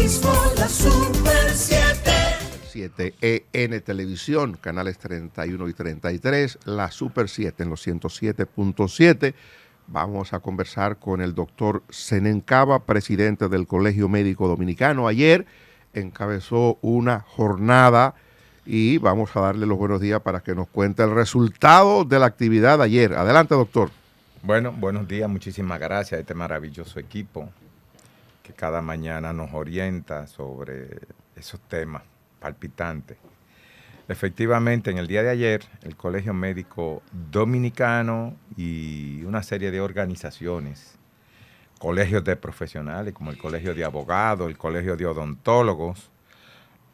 mismo la Super 7. 7 EN Televisión, canales 31 y 33, la Super 7 en los 107.7. Vamos a conversar con el doctor Zenén Cava, presidente del Colegio Médico Dominicano. Ayer encabezó una jornada y vamos a darle los buenos días para que nos cuente el resultado de la actividad de ayer. Adelante, doctor. Bueno, buenos días, muchísimas gracias a este maravilloso equipo que cada mañana nos orienta sobre esos temas palpitantes. Efectivamente, en el día de ayer, el Colegio Médico Dominicano y una serie de organizaciones, colegios de profesionales como el Colegio de Abogados, el Colegio de Odontólogos,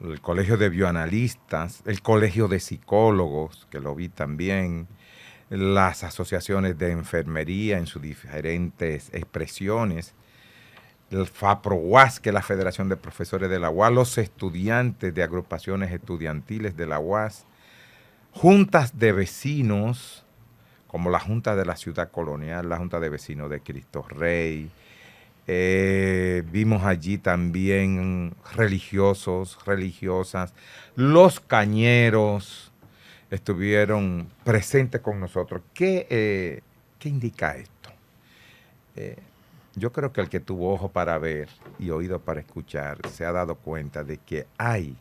el Colegio de Bioanalistas, el Colegio de Psicólogos, que lo vi también, las asociaciones de enfermería en sus diferentes expresiones, el FAPROUAS, que es la Federación de Profesores de la UAS, los estudiantes de agrupaciones estudiantiles de la UAS, juntas de vecinos, como la Junta de la Ciudad Colonial, la Junta de Vecinos de Cristo Rey. Vimos allí también religiosos, religiosas, los cañeros estuvieron presentes con nosotros. ¿Qué indica esto? Yo creo que el que tuvo ojo para ver y oído para escuchar se ha dado cuenta de que hay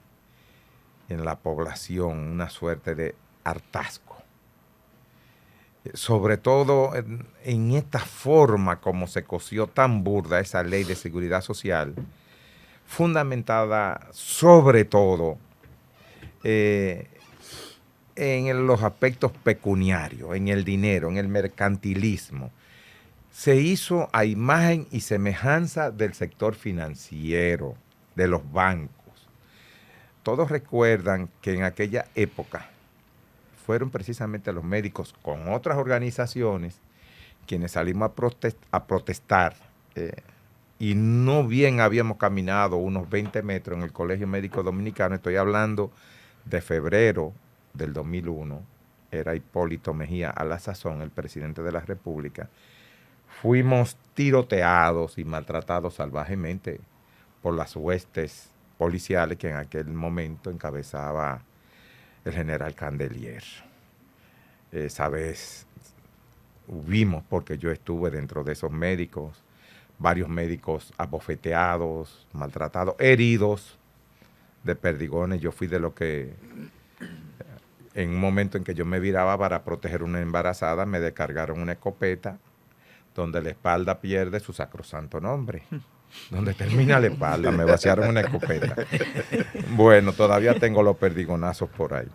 en la población una suerte de hartazgo. Sobre todo en esta forma como se coció tan burda esa ley de seguridad social, fundamentada sobre todo en los aspectos pecuniarios, en el dinero, en el mercantilismo. Se hizo a imagen y semejanza del sector financiero, de los bancos. Todos recuerdan que en aquella época fueron precisamente los médicos con otras organizaciones quienes salimos a protestar. Y no bien habíamos caminado unos 20 metros en el Colegio Médico Dominicano, estoy hablando de febrero del 2001, era Hipólito Mejía a la sazón, el presidente de la República. Fuimos tiroteados y maltratados salvajemente por las huestes policiales que en aquel momento encabezaba el general Candelier. Esa vez hubimos, porque yo estuve dentro de esos médicos, varios médicos abofeteados, maltratados, heridos de perdigones. Yo fui de lo que, en un momento en que yo me viraba para proteger a una embarazada, me descargaron una escopeta donde la espalda pierde su sacrosanto nombre. Donde termina la espalda, me vaciaron una escopeta. Bueno, todavía tengo los perdigonazos por ahí.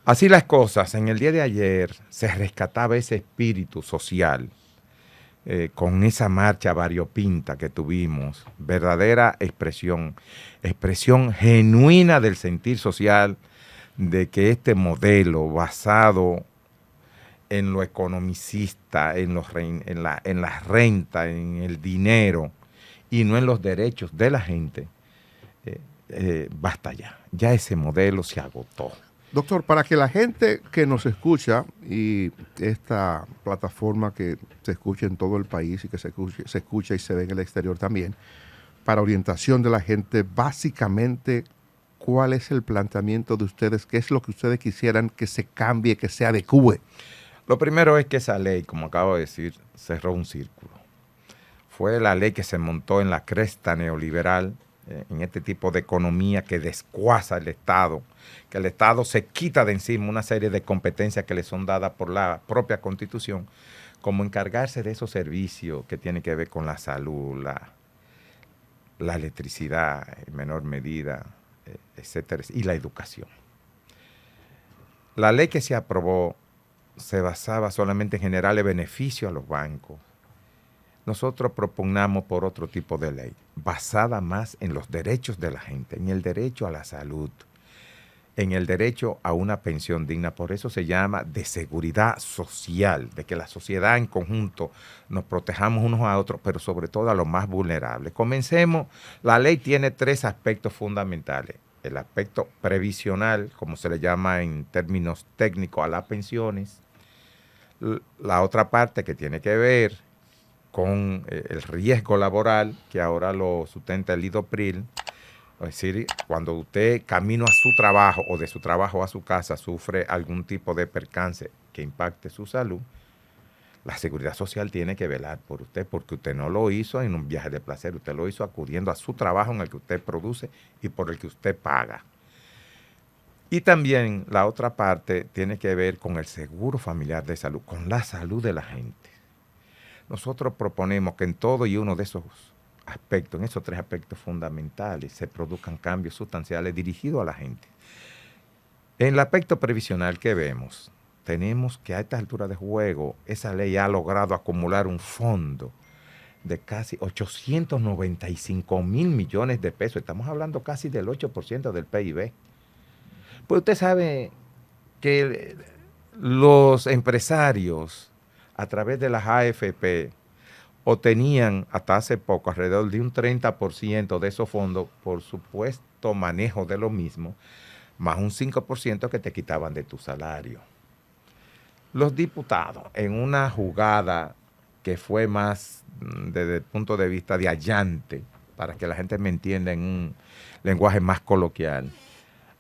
Así las cosas, en el día de ayer se rescataba ese espíritu social con esa marcha variopinta que tuvimos, verdadera expresión genuina del sentir social de que este modelo basado en lo economicista, en la renta, en el dinero y no en los derechos de la gente, basta ya. Ya ese modelo se agotó. Doctor, para que la gente que nos escucha y esta plataforma que se escucha en todo el país y que se escucha y se ve en el exterior también, para orientación de la gente, básicamente, ¿cuál es el planteamiento de ustedes? ¿Qué es lo que ustedes quisieran que se cambie, que se adecúe? Lo primero es que esa ley, como acabo de decir, cerró un círculo. Fue la ley que se montó en la cresta neoliberal, en este tipo de economía que descuaza el Estado, que el Estado se quita de encima una serie de competencias que le son dadas por la propia Constitución, como encargarse de esos servicios que tienen que ver con la salud, la electricidad en menor medida, etcétera, y la educación. La ley que se aprobó se basaba solamente en generarle beneficio a los bancos. Nosotros propugnamos por otro tipo de ley, basada más en los derechos de la gente, en el derecho a la salud, en el derecho a una pensión digna. Por eso se llama de seguridad social, de que la sociedad en conjunto nos protejamos unos a otros, pero sobre todo a los más vulnerables. Comencemos. La ley tiene tres aspectos fundamentales. El aspecto previsional, como se le llama en términos técnicos a las pensiones. La otra parte que tiene que ver con el riesgo laboral, que ahora lo sustenta el IDOPRIL. Es decir, cuando usted camino a su trabajo o de su trabajo a su casa sufre algún tipo de percance que impacte su salud, la Seguridad Social tiene que velar por usted, porque usted no lo hizo en un viaje de placer, usted lo hizo acudiendo a su trabajo en el que usted produce y por el que usted paga. Y también la otra parte tiene que ver con el seguro familiar de salud, con la salud de la gente. Nosotros proponemos que en todo y uno de esos aspectos, en esos 3 aspectos fundamentales, se produzcan cambios sustanciales dirigidos a la gente. En el aspecto previsional que vemos, tenemos que a esta altura de juego, esa ley ha logrado acumular un fondo de casi 895 mil millones de pesos. Estamos hablando casi del 8% del PIB. Pues usted sabe que los empresarios, a través de las AFP, obtenían hasta hace poco alrededor de un 30% de esos fondos por supuesto manejo de lo mismo, más un 5% que te quitaban de tu salario. Los diputados, en una jugada que fue más desde el punto de vista de allante, para que la gente me entienda en un lenguaje más coloquial,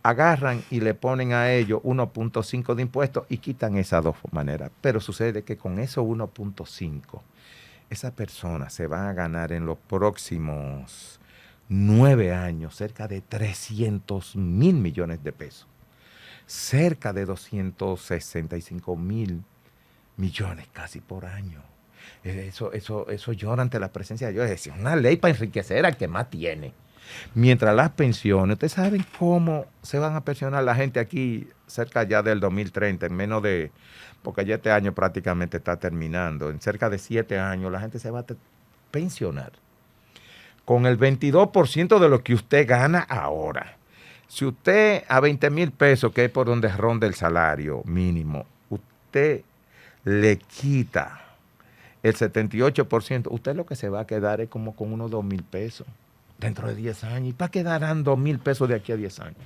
agarran y le ponen a ellos 1.5 de impuestos y quitan esas dos maneras. Pero sucede que con esos 1.5, esa persona se va a ganar en los próximos 9 años cerca de 300 mil millones de pesos. Cerca de 265 mil millones casi por año. Eso llora ante la presencia de Dios. Es decir, una ley para enriquecer al que más tiene. Mientras las pensiones, ustedes saben cómo se van a pensionar la gente aquí cerca ya del 2030, en menos de, porque ya este año prácticamente está terminando, en cerca de 7 años la gente se va a pensionar con el 22% de lo que usted gana ahora. Si usted a 20 mil pesos, que es por donde ronda el salario mínimo, usted le quita el 78%, usted lo que se va a quedar es como con unos 2 mil pesos dentro de 10 años. ¿Y para qué darán 2 mil pesos de aquí a 10 años?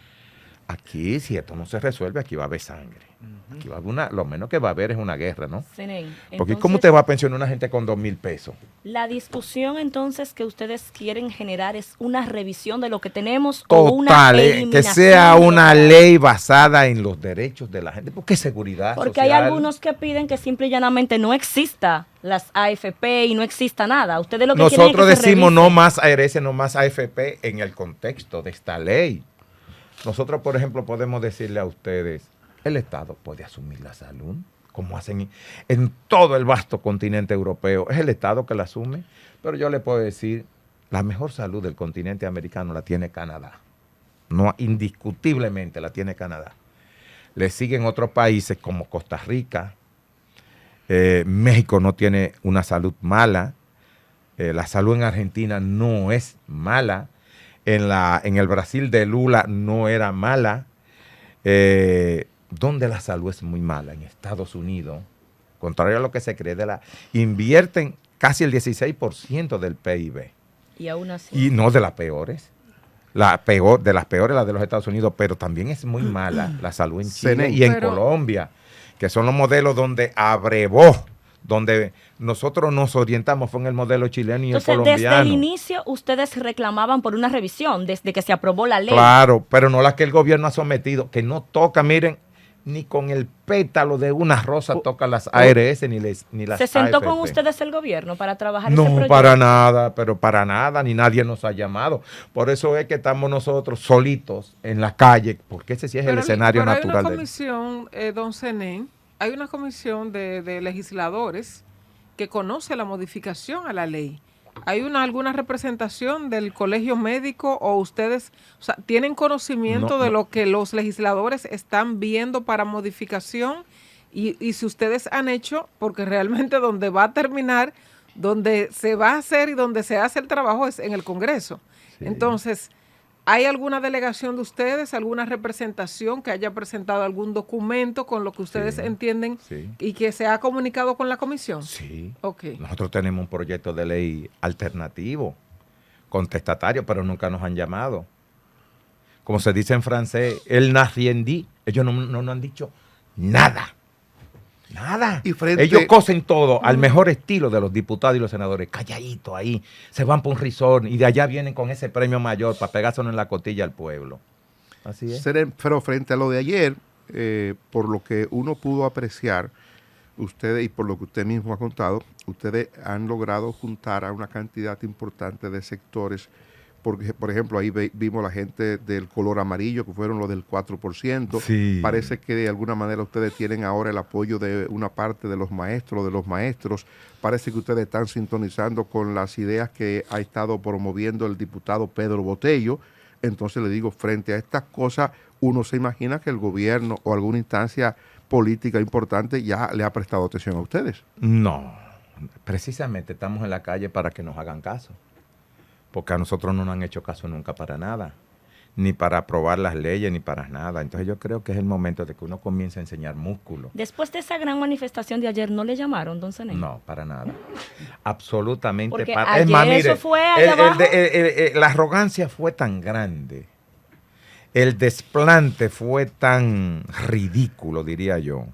Aquí, si esto no se resuelve, aquí va a haber sangre. Aquí va a haber lo menos que va a haber es una guerra, ¿no? Senen, Porque entonces, ¿cómo usted va a pensionar a una gente con 2 mil pesos? la discusión entonces que ustedes quieren generar es una revisión de lo que tenemos o una Total, eliminación que sea de lo una que hay. ley basada en los derechos de la gente. Porque seguridad Porque hay social. algunos que piden que simple y llanamente no exista las AFP y no exista nada. Ustedes lo que quieren Nosotros es que se decimos revise. no más ARS, no más AFP en el contexto de esta ley. Nosotros, por ejemplo, podemos decirle a ustedes, el Estado puede asumir la salud, como hacen en todo el vasto continente europeo. Es el Estado que la asume, pero yo le puedo decir, la mejor salud del continente americano la tiene Canadá. No, indiscutiblemente la tiene Canadá. Le siguen otros países como Costa Rica. México no tiene una salud mala. La salud en Argentina no es mala. En el Brasil de Lula no era mala. Donde la salud es muy mala, en Estados Unidos, contrario a lo que se cree, invierten casi el 16% del PIB. Y aún así. Y no de las peores. De las peores, la de los Estados Unidos, pero también es muy mala la salud en Chile y en Colombia, que son los modelos donde abrevó, donde nosotros nos orientamos, fue en el modelo chileno y Entonces, el colombiano. desde el inicio ustedes reclamaban por una revisión, desde que se aprobó la ley. Claro, pero no la que el gobierno ha sometido, que no toca, miren, ni con el pétalo de una rosa toca las ARS ni las ¿Se sentó AFP. con ustedes el gobierno para trabajar ese No, proyecto? para nada, pero para nada, ni nadie nos ha llamado. Por eso es que estamos nosotros solitos en la calle, porque ese sí es el escenario natural. Hay una comisión, don Zenén, hay una comisión de legisladores que conoce la modificación a la ley. ¿Hay alguna representación del colegio médico o ustedes tienen conocimiento de lo que los legisladores están viendo para modificación? Y si ustedes han hecho, porque realmente donde va a terminar, donde se va a hacer y donde se hace el trabajo es en el Congreso. Sí. Entonces, ¿hay alguna delegación de ustedes, alguna representación que haya presentado algún documento con lo que ustedes entienden y que se ha comunicado con la comisión? Sí. Okay. Nosotros tenemos un proyecto de ley alternativo, contestatario, pero nunca nos han llamado. Como se dice en francés, el n'a rien dit. Ellos no han dicho nada. Nada. Y frente- Ellos cosen todo al mejor estilo de los diputados y los senadores, calladito ahí, se van por un resort y de allá vienen con ese premio mayor para pegárselo en la costilla al pueblo. Así es. Pero frente a lo de ayer, por lo que uno pudo apreciar, ustedes, y por lo que usted mismo ha contado, ustedes han logrado juntar a una cantidad importante de sectores, porque, por ejemplo, ahí vimos la gente del color amarillo, que fueron los del 4%. Sí. Parece que de alguna manera ustedes tienen ahora el apoyo de una parte de los maestros. Parece que ustedes están sintonizando con las ideas que ha estado promoviendo el diputado Pedro Botello. Entonces le digo, frente a estas cosas, uno se imagina que el gobierno o alguna instancia política importante ya le ha prestado atención a ustedes. No, precisamente estamos en la calle para que nos hagan caso, porque a nosotros no nos han hecho caso nunca para nada, ni para aprobar las leyes, ni para nada. Entonces yo creo que es el momento de que uno comience a enseñar músculo. Después de esa gran manifestación de ayer, ¿no le llamaron, don Zenén? No, para nada. Absolutamente Porque para ayer Es más, mire, eso fue allá abajo. la arrogancia fue tan grande, el desplante fue tan ridículo, diría yo.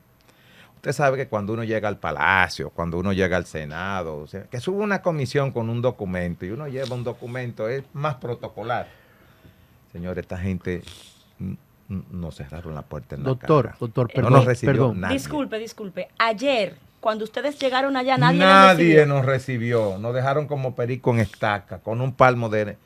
Usted sabe que cuando uno llega al Palacio, cuando uno llega al Senado, o sea, que sube una comisión con un documento y uno lleva un documento, es más protocolar. Señor, esta gente no cerraron la puerta en la cara. Doctor, No perdón, nos recibió perdón. nadie. Disculpe. Ayer, cuando ustedes llegaron allá, nadie Nadie les recibió. nos recibió. Nos dejaron como perico en estaca, con un palmo de...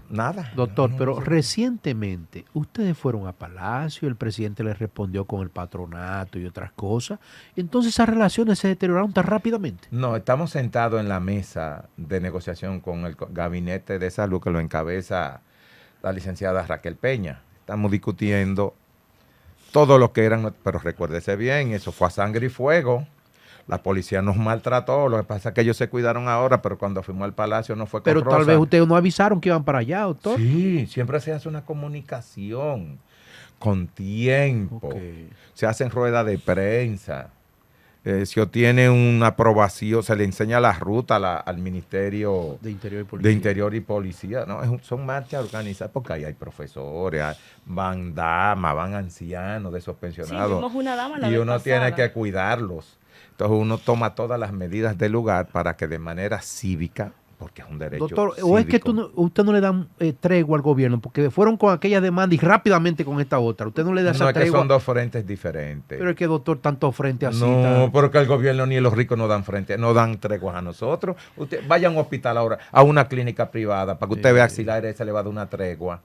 Nada. Doctor, No, pero no, recientemente ustedes fueron a Palacio, el presidente les respondió con el patronato y otras cosas. Entonces esas relaciones se deterioraron tan rápidamente. No, estamos sentados en la mesa de negociación con el gabinete de salud que lo encabeza la licenciada Raquel Peña. Estamos discutiendo todo lo que eran, pero recuérdese bien, eso fue a sangre y fuego. La policía nos maltrató, lo que pasa es que ellos se cuidaron ahora, pero cuando fuimos al Palacio no fue con Pero tal rosa. vez ustedes no avisaron que iban para allá, doctor. Sí, siempre se hace una comunicación con tiempo. Ok. Se hacen ruedas de prensa. Si obtiene una aprobación, se le enseña la ruta al Ministerio De Interior y Policía. de Interior y Policía. No, son marchas organizadas porque ahí hay profesores, van damas, van ancianos de esos Sí, pensionados. vimos una dama la Y vez uno pasada. tiene que cuidarlos. Entonces uno toma todas las medidas del lugar para que de manera cívica, porque es un derecho Doctor, o es que cívico. usted no le dan tregua al gobierno, porque fueron con aquella demanda y rápidamente con esta otra. Usted no le da No, esa es que tregua. son dos frentes diferentes. Pero es que, doctor, tanto frente así. No, porque el gobierno ni los ricos no dan frente, no dan treguas a nosotros. Usted vaya a un hospital ahora, a una clínica privada, para que usted vea si la ARS le va a dar una tregua,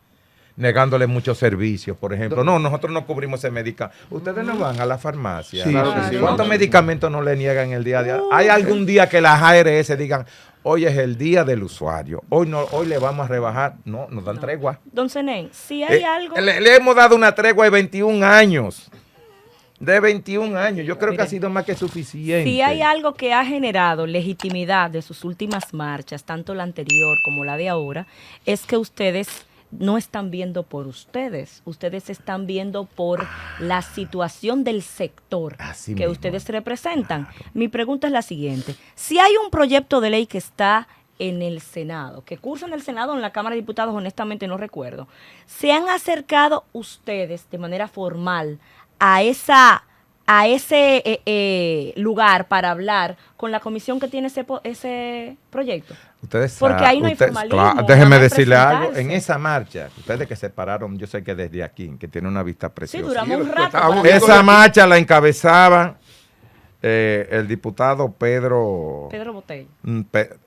negándole muchos servicios, por ejemplo. No, nosotros no cubrimos ese medicamento. Ustedes no van a la farmacia. Sí, claro que sí. ¿Cuántos medicamentos no le niegan el día a día? ¿Hay algún día que las ARS digan, hoy es el día del usuario, hoy le vamos a rebajar? No, nos dan tregua. Don Zenén, si hay algo... Le hemos dado una tregua de 21 años. De 21 años. Yo creo que ha sido más que suficiente. Si hay algo que ha generado legitimidad de sus últimas marchas, tanto la anterior como la de ahora, es que ustedes no están viendo por ustedes están viendo por la situación del sector Así que mismo. ustedes representan. Mi pregunta es la siguiente: si hay un proyecto de ley que está en el Senado, que cursa en el Senado o en la Cámara de Diputados, honestamente no recuerdo, ¿se han acercado ustedes de manera formal a ese lugar para hablar con la comisión que tiene ese proyecto? Ustedes Porque ahí no hay formalismo, déjeme nada de decirle algo. presentarse. En esa marcha, ustedes que se pararon, yo sé que desde aquí, que tiene una vista Sí, preciosa. duramos un Sí, rato. estábamos para- Esa marcha la encabezaba el diputado Pedro. Pedro Botello.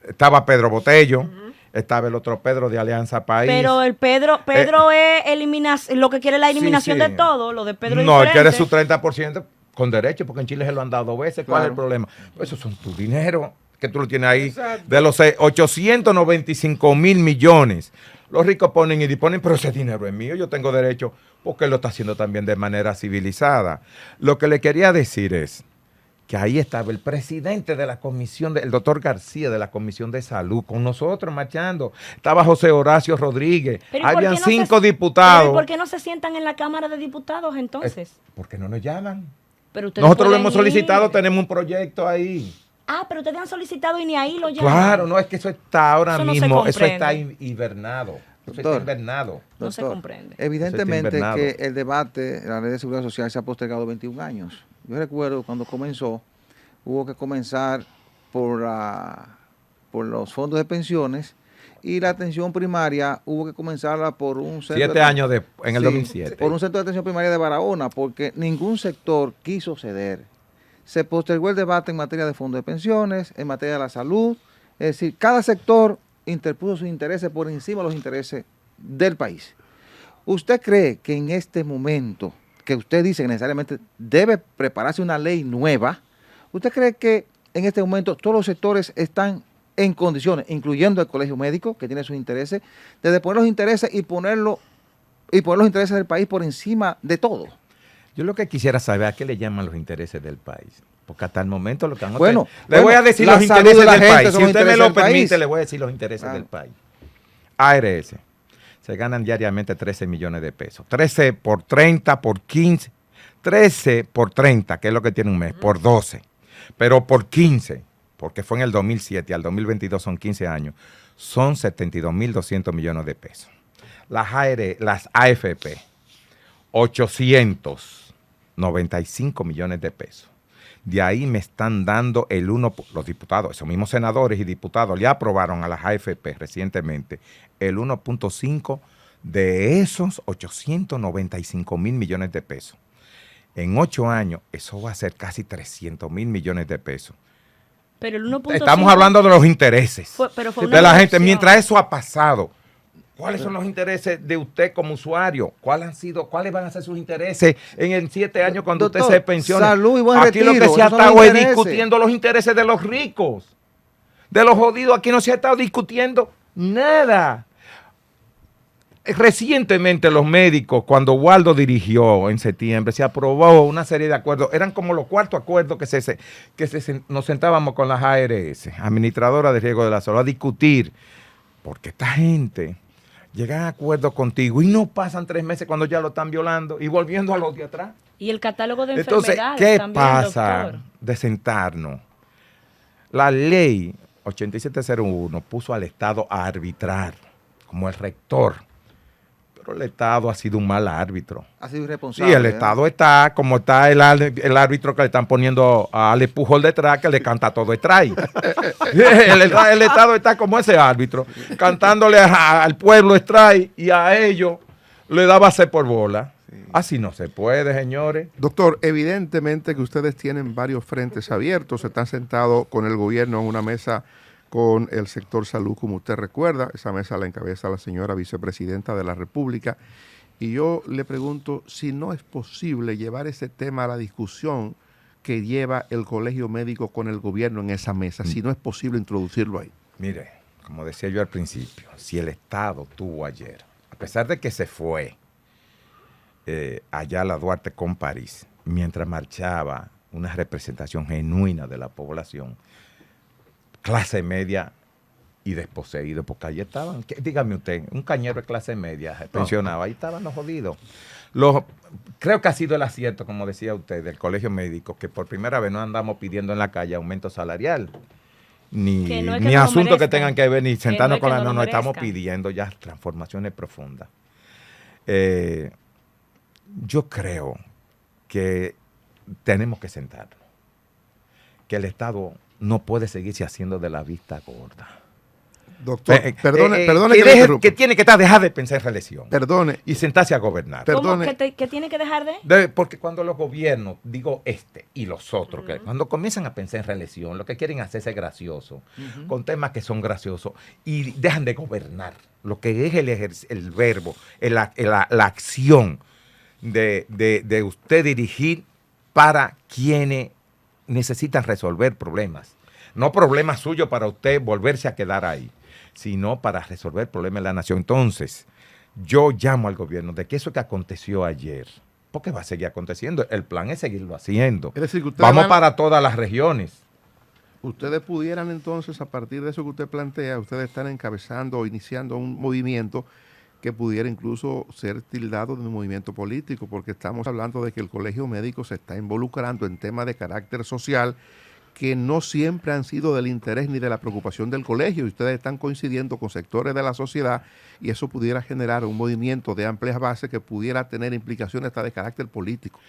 Estaba Pedro Botello, estaba el otro Pedro de Alianza País. Pero el Pedro es lo que quiere la eliminación sí. de todo, lo de Pedro No, él quiere diferente. su 30% con derecho, porque en Chile se lo han dado 2 veces. ¿Cuál es el Claro. problema? Pues eso son tu dinero, que tú lo tienes ahí. De los 895,000 millones. Los ricos ponen y disponen, pero ese dinero es mío, yo tengo derecho, porque él lo está haciendo también de manera civilizada. Lo que le quería decir es que ahí estaba el presidente de la comisión, el doctor García de la Comisión de Salud, con nosotros marchando. Estaba José Horacio Rodríguez. Pero ¿y por Habían qué no 5 pero diputados. ¿y por qué no se sientan en la Cámara de Diputados entonces? ¿Por qué no nos llaman? Pero ustedes Nosotros lo pueden hemos solicitado, ir. tenemos un proyecto ahí. Pero ustedes han solicitado y ni ahí lo llaman. Claro, no, es que eso está ahora Eso no se mismo, eso comprende. está hibernado. Eso está Doctor. hibernado. No se Doctor, comprende. Evidentemente invernado. que el debate de la ley de seguridad social se ha postergado 21 años. Yo recuerdo cuando comenzó, hubo que comenzar por los fondos de pensiones y la atención primaria hubo que comenzarla por un centro 7 años en el Sí, 2007. por un centro de atención primaria de Barahona, porque ningún sector quiso ceder. Se postergó el debate en materia de fondos de pensiones, en materia de la salud, es decir, cada sector interpuso sus intereses por encima de los intereses del país. ¿Usted cree que en este momento, que usted dice que necesariamente debe prepararse una ley nueva, usted cree que en este momento todos los sectores están en condiciones, incluyendo el colegio médico, que tiene sus intereses, de poner los intereses y poner los intereses del país por encima de todo? Yo lo que quisiera saber, ¿a qué le llaman los intereses del país? Porque hasta el momento lo que han Bueno, le voy a decir la los salud intereses de la del gente país. son Si los usted me intereses lo del país. permite, le voy a decir los intereses Claro. del país. ARS. Se ganan diariamente 13 millones de pesos. 13 por 30, por 15. 13 por 30, que es lo que tiene un mes, por 12. Pero por 15, porque fue en el 2007 al 2022 son 15 años, son 72.200 millones de pesos. Las AFP, 895 millones de pesos. De ahí me están dando el 1, los diputados, esos mismos senadores y diputados le aprobaron a las AFP recientemente el 1.5 de esos 895 mil millones de pesos. En 8 años, eso va a ser casi 300 mil millones de pesos. Pero el 1.5 Estamos hablando de los intereses pero fue de una la gente. reducción. Mientras eso ha pasado, ¿cuáles son los intereses de usted como usuario? ¿Cuáles van a ser sus intereses en 7 años cuando Doctor, usted se pensione? salud y buen Aquí lo que retiro, se ha esos son los estado es intereses. discutiendo los intereses de los ricos, de los jodidos. Aquí no se ha estado discutiendo nada. Recientemente los médicos, cuando Waldo dirigió en septiembre, se aprobó una serie de acuerdos. Eran como los 4 acuerdos que nos sentábamos con las ARS, Administradora de Riesgo de la Salud, a discutir. Porque esta gente llega a acuerdos contigo y no pasan 3 meses cuando ya lo están violando y volviendo a los de atrás. Y el catálogo de Entonces, enfermedades ¿qué también, pasa doctor. de sentarnos? La ley 8701 puso al Estado a arbitrar como el rector. Pero el Estado ha sido un mal árbitro. Ha sido Sí, irresponsable. el Estado está como está el árbitro que le están poniendo a Ale Pujol detrás, que le canta todo strike. el Estado está como ese árbitro, cantándole al pueblo strike y a ellos le da base por bola. Así no se puede, señores. Doctor, evidentemente que ustedes tienen varios frentes abiertos, están sentados con el gobierno en una mesa con el sector salud, como usted recuerda. Esa mesa la encabeza la señora vicepresidenta de la República. Y yo le pregunto si no es posible llevar ese tema a la discusión que lleva el colegio médico con el gobierno en esa mesa, si no es posible introducirlo ahí. Mire, como decía yo al principio, si el Estado tuvo ayer, a pesar de que se fue allá a la Duarte con París, mientras marchaba una representación genuina de la población, clase media y desposeído, porque allí estaban, dígame usted, un cañero de clase media pensionado, ahí estaban los jodidos. Creo que ha sido el acierto, como decía usted, del colegio médico, que por primera vez no andamos pidiendo en la calle aumento salarial, ni, Que no es que ni no lo asuntos que merezcan. tengan que ver, ni Que sentarnos no es con que la... no lo No, estamos merezcan. pidiendo ya transformaciones profundas. Yo creo que tenemos que sentarnos, que el Estado no puede seguirse haciendo de la vista gorda. Doctor, perdone que, que le interrumpa. que tiene que dejar de pensar en reelección Perdone. y sentarse a gobernar. Per- ¿Cómo Perdone. que tiene que dejar de? Porque cuando los gobiernos, digo y los otros, que cuando comienzan a pensar en reelección, lo que quieren hacerse es gracioso, con temas que son graciosos, y dejan de gobernar, lo que es el verbo, la acción de usted dirigir para quienes necesitan resolver problemas. No problemas suyos para usted volverse a quedar ahí, sino para resolver problemas de la nación. Entonces, yo llamo al gobierno de que eso que aconteció ayer, porque va a seguir aconteciendo, el plan es seguirlo haciendo. Es decir, que ustedes Vamos van- para todas las regiones. Ustedes pudieran entonces, a partir de eso que usted plantea, ustedes están encabezando o iniciando un movimiento que pudiera incluso ser tildado de un movimiento político, porque estamos hablando de que el colegio médico se está involucrando en temas de carácter social que no siempre han sido del interés ni de la preocupación del colegio, y ustedes están coincidiendo con sectores de la sociedad, y eso pudiera generar un movimiento de amplias bases que pudiera tener implicaciones hasta de carácter político.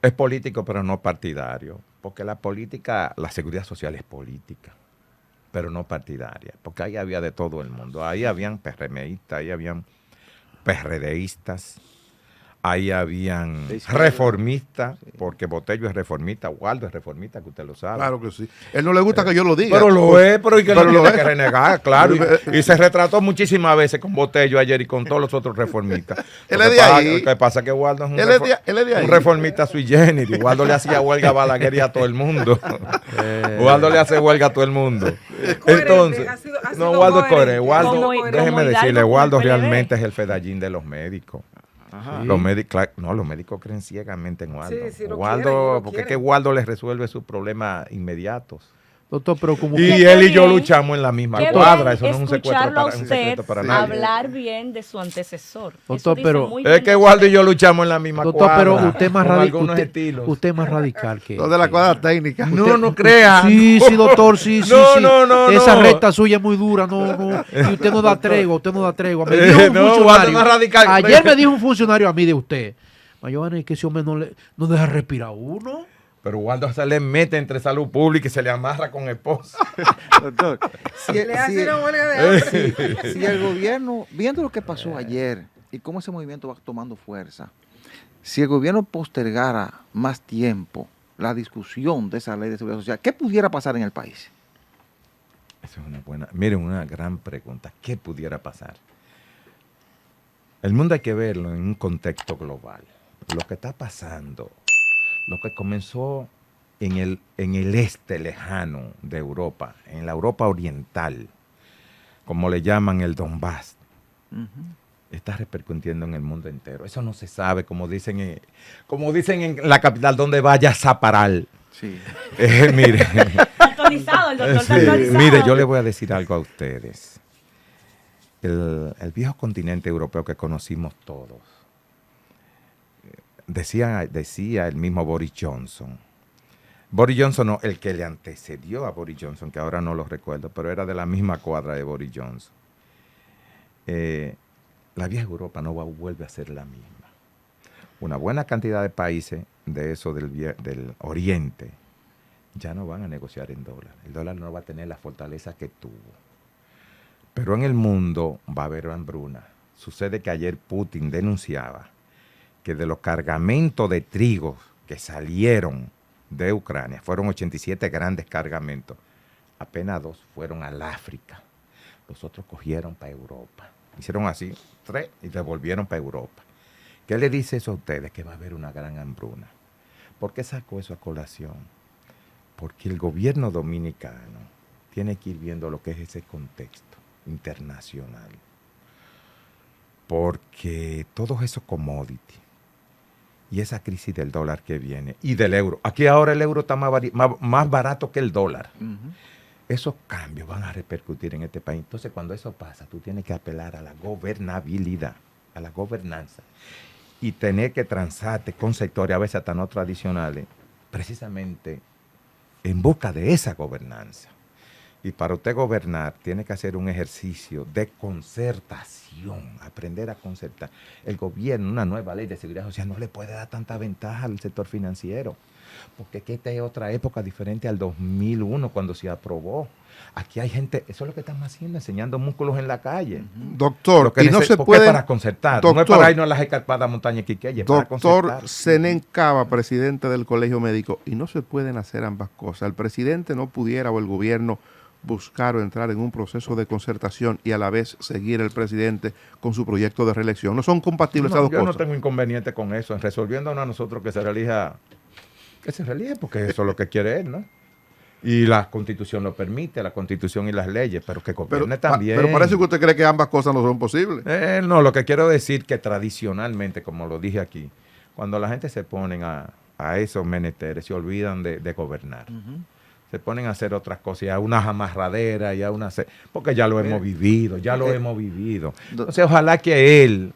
Es político, pero no partidario. Porque la política, la seguridad social es política, pero no partidaria. Porque ahí había de todo el mundo. Ahí habían PRMistas, ahí habían PRDistas, ahí habían reformistas, porque Botello es reformista, Waldo es reformista, que usted lo sabe. Claro que sí. Él no le gusta que yo lo diga. Pero lo es, pero y que Pero no lo tiene es. que renegar, claro. Y se retrató muchísimas veces con Botello ayer y con todos los otros reformistas. Él Lo es que de pasa- ahí. Lo que pasa es que Waldo es un, Él es de ahí. un reformista sui generis. Waldo le hacía huelga a Balaguer y a todo el mundo. Waldo le hace huelga a todo el mundo. coherente, Entonces, ha sido no, Waldo es coherente. Waldo, Como- déjeme como decirle, Hidalgo con Waldo el PLD. realmente es el fedallín de los médicos. Los médicos, no, los médicos creen ciegamente en Waldo. Sí, sí, lo Waldo, quieren, lo porque es que quieren. Waldo les resuelve sus problemas inmediatos. Doctor, pero como Y Qué él y yo bien. luchamos en la misma Qué cuadra. bien Eso no es un secuestro escucharlo a para, un usted secreto para nadie. hablar bien de su antecesor. Eso Doctor, dice pero- muy Es bien que de Waldo y usted. yo luchamos en la misma doctor, cuadra. pero usted es más con radical. algunos estilos. Usted es más radical que. Los de la que- cuadra técnica. No crea. Sí, sí, doctor, sí, sí. No, sí. no, Esa no. recta suya es muy dura, no. Y usted no da tregua, usted no da tregua. Me dijo un No, Waldo es funcionario. más radical. Ayer me dijo un funcionario a mí de usted. Mayovana, es que ese hombre no deja respirar a uno. Pero Waldo se le mete entre salud pública y se le amarra con esposa. Doctor, si, Le hace si- una huelga de hambre. si el gobierno, viendo lo que pasó ayer y cómo ese movimiento va tomando fuerza, si el gobierno postergara más tiempo la discusión de esa ley de seguridad social, ¿qué pudiera pasar en el país? Esa es una buena, miren, una gran pregunta. ¿Qué pudiera pasar? El mundo hay que verlo en un contexto global. Lo que está pasando, lo que comenzó en el este lejano de Europa, en la Europa oriental, como le llaman el Donbass, está repercutiendo en el mundo entero. Eso no se sabe, como dicen en la capital, donde vaya Zaparal. Sí. Mire. Actualizado, el doctor está actualizado. Mire, yo le voy a decir algo a ustedes. El viejo continente europeo que conocimos todos, decía el mismo Boris Johnson. Boris Johnson, no, el que le antecedió a Boris Johnson, que ahora no lo recuerdo, pero era de la misma cuadra de Boris Johnson. La vieja Europa no vuelve a ser la misma. Una buena cantidad de países de eso del Oriente ya no van a negociar en dólar. El dólar no va a tener la fortaleza que tuvo. Pero en el mundo va a haber hambruna. Sucede que ayer Putin denunciaba que de los cargamentos de trigo que salieron de Ucrania, fueron 87 grandes cargamentos, apenas 2 fueron al África. Los otros cogieron para Europa. Hicieron así, 3 y devolvieron para Europa. ¿Qué le dice eso a ustedes? Que va a haber una gran hambruna. ¿Por qué sacó eso a colación? Porque el gobierno dominicano tiene que ir viendo lo que es ese contexto internacional. Porque todos esos commodities y esa crisis del dólar que viene y del euro, aquí ahora el euro está más barato que el dólar. Esos cambios van a repercutir en este país. Entonces, cuando eso pasa, tú tienes que apelar a la gobernabilidad, a la gobernanza, y tener que transarte con sectores, a veces hasta no tradicionales, precisamente en busca de esa gobernanza. Y para usted gobernar, tiene que hacer un ejercicio de concertación, aprender a concertar. El gobierno, una nueva ley de seguridad social, no le puede dar tanta ventaja al sector financiero, porque esta es otra época diferente al 2001, cuando se aprobó. Aquí hay gente, eso es lo que estamos haciendo, enseñando músculos en la calle. Doctor, Lo que y no se porque es puede... para concertar, no es Doctor, para irnos a las escarpadas montañas Quiqueya, es para Doctor concertar. Zenén Cava, presidente del Colegio Médico, y no se pueden hacer ambas cosas. El presidente no pudiera o el gobierno buscar o entrar en un proceso de concertación y a la vez seguir el presidente con su proyecto de reelección. No son compatibles esas dos Yo no cosas. tengo inconveniente con eso, en resolviéndonos a nosotros que se reelija, porque eso es lo que quiere él, ¿no? Y la Constitución lo permite, la Constitución y las leyes, pero que gobierne también. Pero parece que usted cree que ambas cosas no son posibles. No, lo que quiero decir que tradicionalmente, como lo dije aquí, cuando la gente se ponen a esos menesteres, se olvidan de gobernar. Se ponen a hacer otras cosas, y a unas amarraderas, y a unas... Porque ya lo hemos vivido, Entonces, ojalá que él,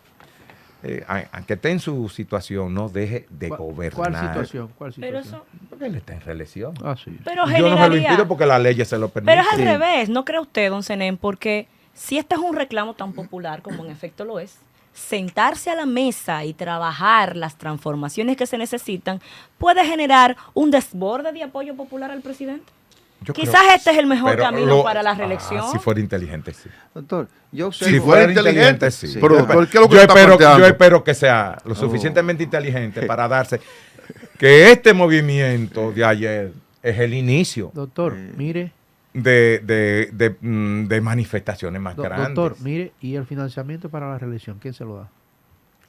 aunque esté en su situación, no deje de gobernar. ¿Cuál situación? Pero eso, Porque él está en reelección. Ah, sí. pero Yo no se lo generaría... impido porque las leyes se lo permiten. Pero es al revés, ¿no cree usted, don Zenén? Porque si este es un reclamo tan popular, como en efecto lo es, sentarse a la mesa y trabajar las transformaciones que se necesitan puede generar un desborde de apoyo popular al presidente. Yo Quizás creo- este es el mejor pero camino para la reelección. Si fuera inteligente, sí. Doctor, yo Si observo- fuera inteligente, sí. pero doctor, ¿qué es lo que yo está espero, planteando? yo espero que sea lo suficientemente inteligente para darse que este movimiento de ayer es el inicio Doctor, mire, de manifestaciones más grandes. doctor, mire, y el financiamiento para la reelección, ¿quién se lo da?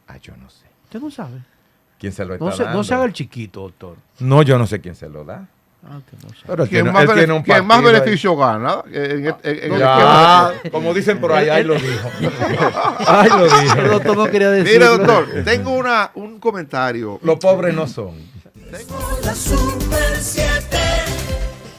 Ah, yo no sé. Usted no sabe. ¿Quién se lo está No se, dando? no se haga el chiquito, doctor. No, yo no sé quién se lo da. Ah, que no sabe. Pero él ¿Quién tiene, más, él tiene un quien más partido ahí. beneficio gana? Ya, como dicen por ahí, ahí lo dijo. Ahí lo El dijo. doctor no quería decir. Mire, doctor, tengo un comentario. Los pobres no son. La Super 7.